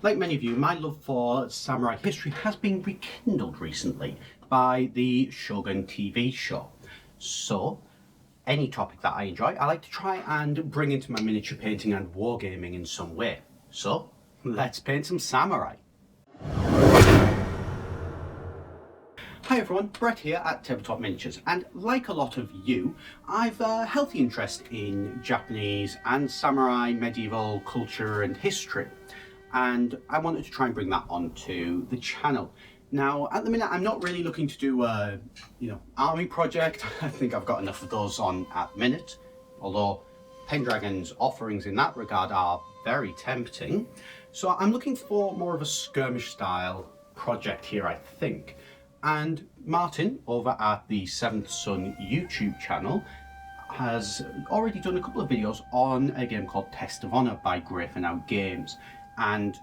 Like many of you, my love for samurai history has been rekindled recently by the Shogun TV show. So, any topic that I enjoy, I like to try and bring into my miniature painting and wargaming in some way. So, let's paint some samurai. Hi everyone, Brett here at Tabletop Miniatures, and like a lot of you, I've a healthy interest in Japanese and samurai medieval culture and history, and I wanted to try and bring that onto the channel. Now, at the minute, I'm not really looking to do a, army project. I think I've got enough of those on at the minute, although Pendragon's offerings in that regard are very tempting. So I'm looking for more of a skirmish style project here, I think. And Martin over at the Seventh Son YouTube channel has already done a couple of videos on a game called Test of Honout by Honout Games, and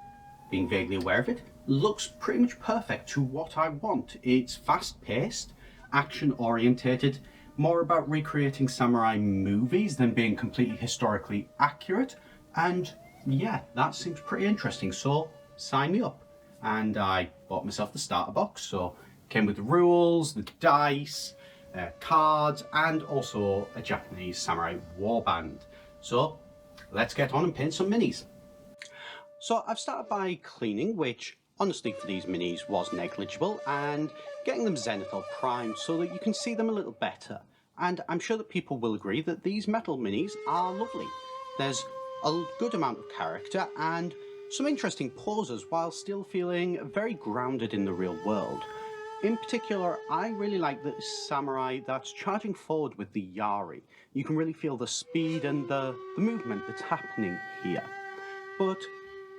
being vaguely aware of it, looks pretty much perfect to what I want. It's fast paced, action orientated, more about recreating samurai movies than being completely historically accurate, and yeah, that seems pretty interesting, so sign me up. And I bought myself the starter box, so came with the rules, the dice, cards, and also a Japanese samurai warband. So let's get on and paint some minis. So I've started by cleaning, which honestly for these minis was negligible, and getting them zenithal primed so that you can see them a little better. And I'm sure that people will agree that these metal minis are lovely. There's a good amount of character and some interesting poses while still feeling very grounded in the real world. In particular, I really like the samurai that's charging forward with the yari. You can really feel the speed and the movement that's happening here. But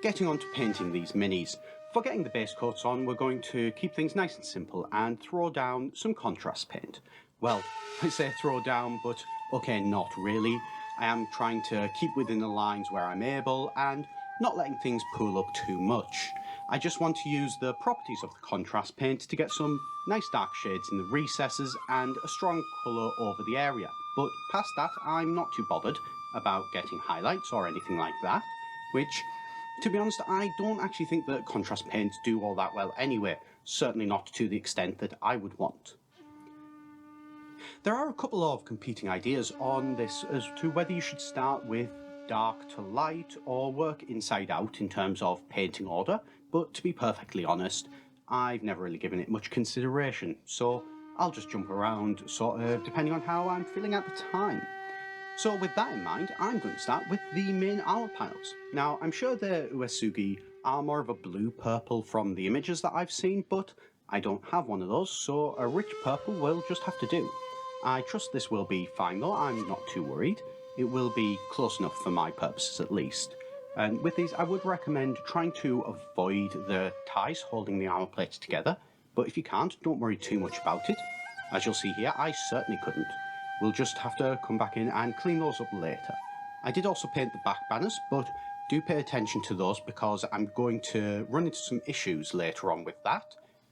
getting on to painting these minis, for getting the base coats on, we're going to keep things nice and simple and throw down some contrast paint. Well, I say throw down, but okay, not really. I am trying to keep within the lines where I'm able and not letting things pool up too much. I just want to use the properties of the contrast paint to get some nice dark shades in the recesses and a strong colour over the area. But past that, I'm not too bothered about getting highlights or anything like that, which, to be honest, I don't actually think that contrast paints do all that well anyway, certainly not to the extent that I would want. There are a couple of competing ideas on this as to whether you should start with dark to light or work inside out in terms of painting order, but to be perfectly honest, I've never really given it much consideration, so I'll just jump around sort of depending on how I'm feeling at the time. So with that in mind, I'm going to start with the main armor panels. Now, I'm sure the Uesugi are more of a blue-purple from the images that I've seen, but I don't have one of those, so a rich purple will just have to do. I trust this will be fine though, I'm not too worried. It will be close enough for my purposes at least. And with these, I would recommend trying to avoid the ties holding the armor plates together, but if you can't, don't worry too much about it. As you'll see here, I certainly couldn't. We'll just have to come back in and clean those up later. I did also paint the back banners, but do pay attention to those because I'm going to run into some issues later on with that.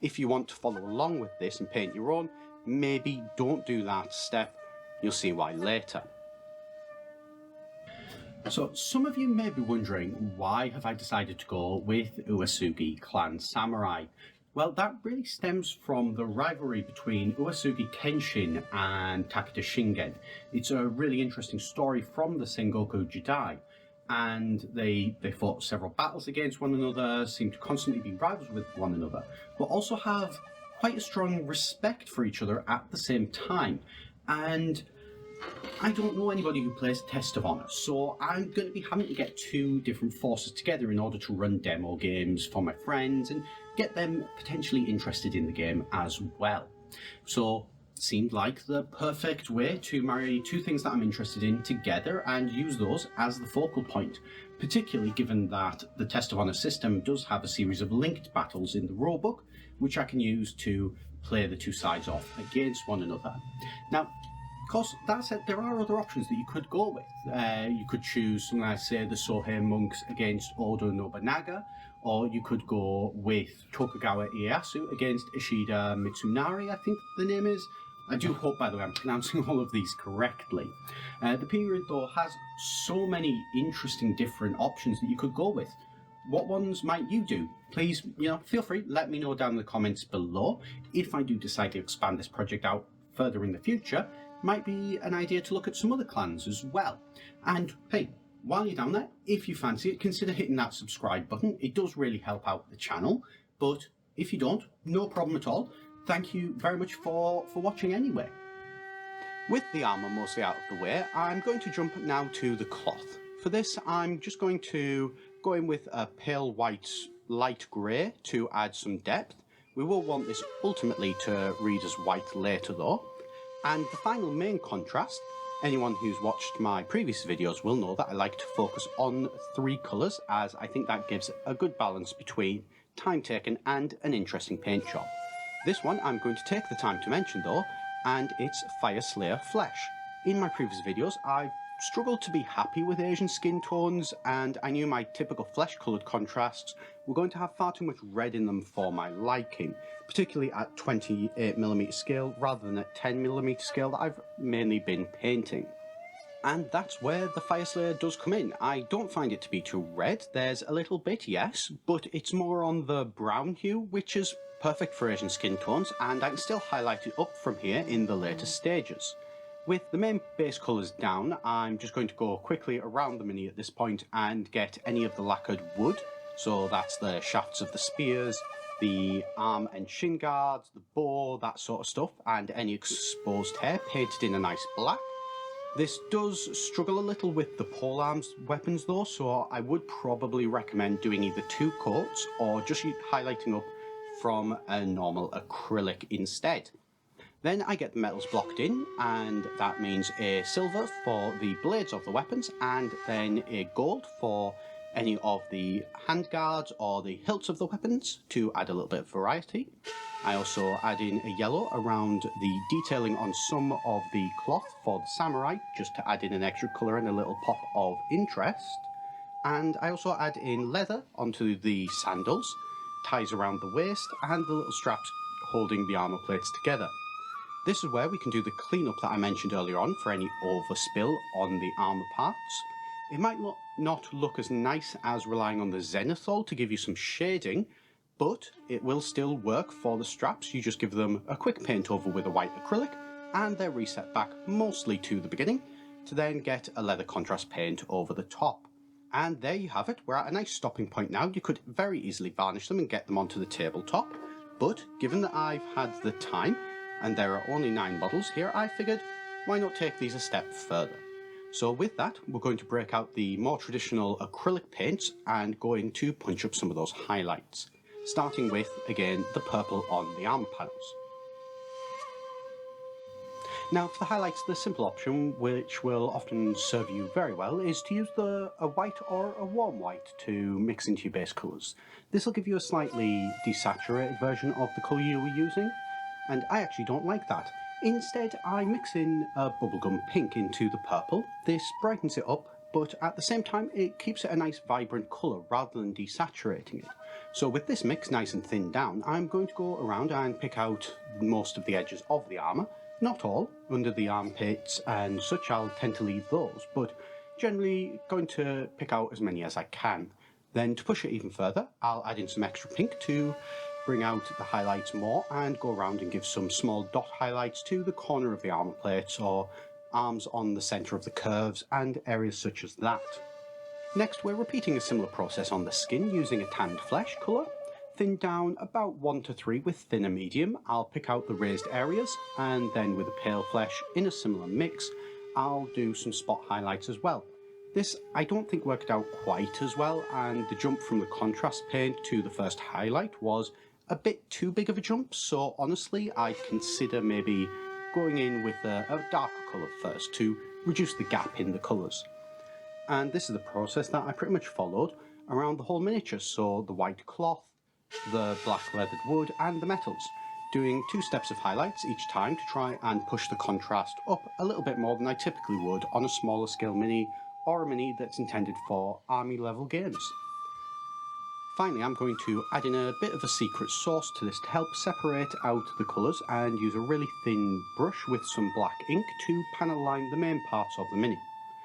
If you want to follow along with this and paint your own, maybe don't do that step. You'll see why later. So some of you may be wondering, why have I decided to go with Uesugi clan samurai? Well, that really stems from the rivalry between Uesugi Kenshin and Takeda Shingen. It's a really interesting story from the Sengoku Jidai, and they fought several battles against one another, seem to constantly be rivals with one another, but also have quite a strong respect for each other at the same time. And I don't know anybody who plays Test of Honout, so I'm going to be having to get two different forces together in order to run demo games for my friends and get them potentially interested in the game as well. So it seemed like the perfect way to marry two things that I'm interested in together and use those as the focal point, particularly given that the Test of Honout system does have a series of linked battles in the rulebook, which I can use to play the two sides off against one another. Now, of course, that said, there are other options that you could go with. You could choose something like, say, the Sohei monks against Oda Nobunaga, or you could go with Tokugawa Ieyasu against Ishida Mitsunari, I think the name is. I do hope, by the way, I'm pronouncing all of these correctly. The period, though, has so many interesting different options that you could go with. what ones might you do? Please, feel free, let me know down in the comments below. If I do decide to expand this project out further in the future, it might be an idea to look at some other clans as well. And hey, while you're down there, if you fancy it, consider hitting that subscribe button. It does really help out the channel, but if you don't, no problem at all. Thank you very much for watching anyway. With the armour mostly out of the way, I'm going to jump now to the cloth. For this, I'm just going to go in with a pale white light grey to add some depth. We will want this ultimately to read as white later though. And the final main contrast, anyone who's watched my previous videos will know that I like to focus on 3 colours, as I think that gives a good balance between time taken and an interesting paint job. This one I'm going to take the time to mention though, and it's Fire Slayer Flesh. In my previous videos I've struggled to be happy with Asian skin tones, and I knew my typical flesh coloured contrasts were going to have far too much red in them for my liking, particularly at 28mm scale rather than at 10mm scale that I've mainly been painting. And that's where the Fire Slayer does come in. I don't find it to be too red. There's a little bit, yes, but it's more on the brown hue, which is perfect for Asian skin tones, and I can still highlight it up from here in the later stages. With the main base colours down, I'm just going to go quickly around the mini at this point and get any of the lacquered wood. So that's the shafts of the spears, the arm and shin guards, the bow, that sort of stuff, and any exposed hair painted in a nice black. This does struggle a little with the polearms weapons though, so I would probably recommend doing either 2 coats or just highlighting up from a normal acrylic instead. Then I get the metals blocked in, and that means a silver for the blades of the weapons, and then a gold for any of the handguards or the hilts of the weapons to add a little bit of variety. I also add in a yellow around the detailing on some of the cloth for the samurai, just to add in an extra colour and a little pop of interest. And I also add in leather onto the sandals, ties around the waist, and the little straps holding the armour plates together. This is where we can do the cleanup that I mentioned earlier on for any overspill on the armour parts. It might not look as nice as relying on the zenithal to give you some shading, but it will still work for the straps. You just give them a quick paint over with a white acrylic, and they're reset back mostly to the beginning, to then get a leather contrast paint over the top. And there you have it. We're at a nice stopping point now. You could very easily varnish them and get them onto the tabletop, but given that I've had the time, and there are only 9 models here, I figured, why not take these a step further? So with that, we're going to break out the more traditional acrylic paints and going to punch up some of those highlights, starting with, again, the purple on the arm panels. Now for the highlights, the simple option, which will often serve you very well, is to use a white or a warm white to mix into your base colours. This will give you a slightly desaturated version of the colour you were using, and I actually don't like that. Instead, I mix in a bubblegum pink into the purple. This brightens it up, but at the same time it keeps it a nice vibrant colour rather than desaturating it. So with this mix nice and thinned down, I'm going to go around and pick out most of the edges of the armour. Not all, under the armpits and such I'll tend to leave those, but generally going to pick out as many as I can. Then to push it even further, I'll add in some extra pink to bring out the highlights more and go around and give some small dot highlights to the corner of the armour plates or arms on the centre of the curves and areas such as that. Next, we're repeating a similar process on the skin using a tanned flesh colour. Thin down about 1 to 3 with thinner medium. I'll pick out the raised areas, and then with a pale flesh in a similar mix, I'll do some spot highlights as well. This I don't think worked out quite as well, and the jump from the contrast paint to the first highlight was a bit too big of a jump, so honestly I'd consider maybe going in with a darker colour first to reduce the gap in the colours. And this is the process that I pretty much followed around the whole miniature, so the white cloth, the black leathered wood and the metals, doing 2 steps of highlights each time to try and push the contrast up a little bit more than I typically would on a smaller scale mini or a mini that's intended for army level games. Finally, I'm going to add in a bit of a secret sauce to this to help separate out the colours and use a really thin brush with some black ink to panel line the main parts of the mini.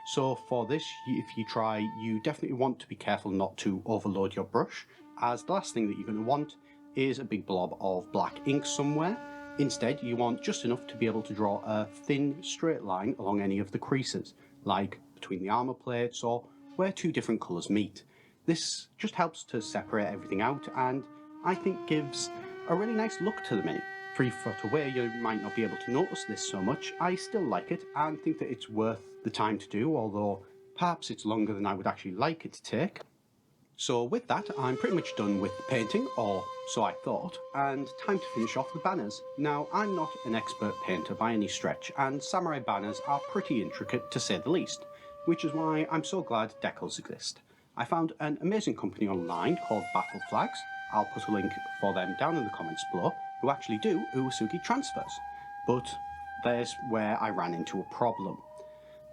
So for this, if you try, you definitely want to be careful not to overload your brush, as the last thing that you're going to want is a big blob of black ink somewhere. Instead, you want just enough to be able to draw a thin straight line along any of the creases, like between the armour plates or where two different colours meet. This just helps to separate everything out and I think gives a really nice look to the mini. 3 foot away you might not be able to notice this so much. I still like it and think that it's worth the time to do, although perhaps it's longer than I would actually like it to take. So with that, I'm pretty much done with the painting, or so I thought, and time to finish off the banners. Now, I'm not an expert painter by any stretch, and samurai banners are pretty intricate to say the least, which is why I'm so glad decals exist. I found an amazing company online called Battle Flags. I'll put a link for them down in the comments below, who actually do Uesugi transfers. But there's where I ran into a problem.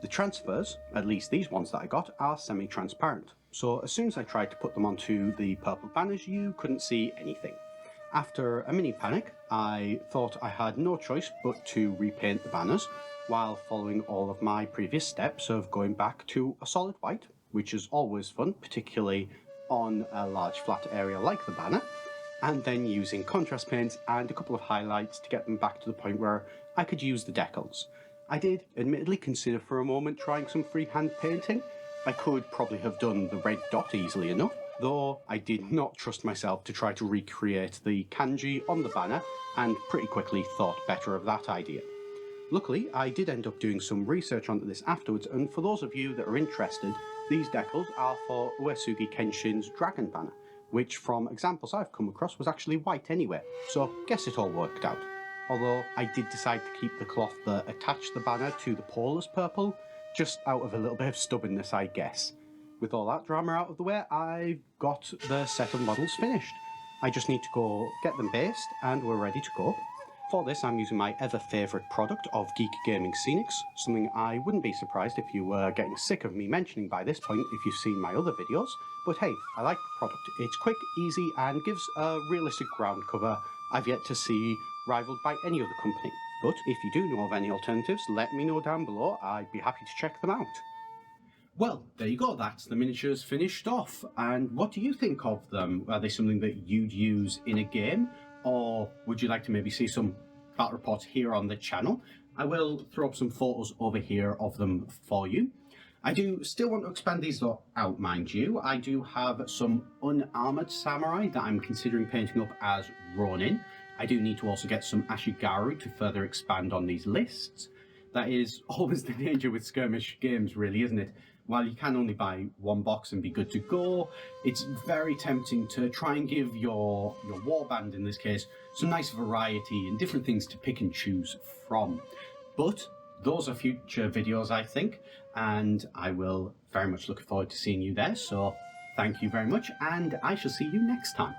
The transfers, at least these ones that I got, are semi-transparent. So as soon as I tried to put them onto the purple banners, you couldn't see anything. After a mini panic, I thought I had no choice but to repaint the banners, while following all of my previous steps of going back to a solid white, which is always fun, particularly on a large flat area like the banner, and then using contrast paints and a couple of highlights to get them back to the point where I could use the decals. I did admittedly consider for a moment trying some freehand painting. I could probably have done the red dot easily enough, though I did not trust myself to try to recreate the kanji on the banner and pretty quickly thought better of that idea. Luckily, I did end up doing some research onto this afterwards, and for those of you that are interested, these decals are for Uesugi Kenshin's dragon banner, which from examples I've come across was actually white anyway, so guess it all worked out. Although I did decide to keep the cloth that attached the banner to the pole as purple, just out of a little bit of stubbornness I guess. With all that drama out of the way, I've got the set of models finished. I just need to go get them based and we're ready to go. For this I'm using my ever favourite product of Geek Gaming Scenics, something I wouldn't be surprised if you were getting sick of me mentioning by this point if you've seen my other videos, but hey, I like the product. It's quick, easy and gives a realistic ground cover I've yet to see rivaled by any other company. But if you do know of any alternatives, let me know down below, I'd be happy to check them out. Well, there you go, that's the miniatures finished off. And what do you think of them? Are they something that you'd use in a game? Or would you like to maybe see some battle reports here on the channel? I will throw up some photos over here of them for you. I do still want to expand these out, mind you. I do have some unarmoured samurai that I'm considering painting up as Ronin. I do need to also get some Ashigaru to further expand on these lists. That is always the danger with skirmish games, really, isn't it? While you can only buy one box and be good to go, it's very tempting to try and give your warband, in this case, some nice variety and different things to pick and choose from. But those are future videos, I think, and I will very much look forward to seeing you there. So thank you very much, and I shall see you next time.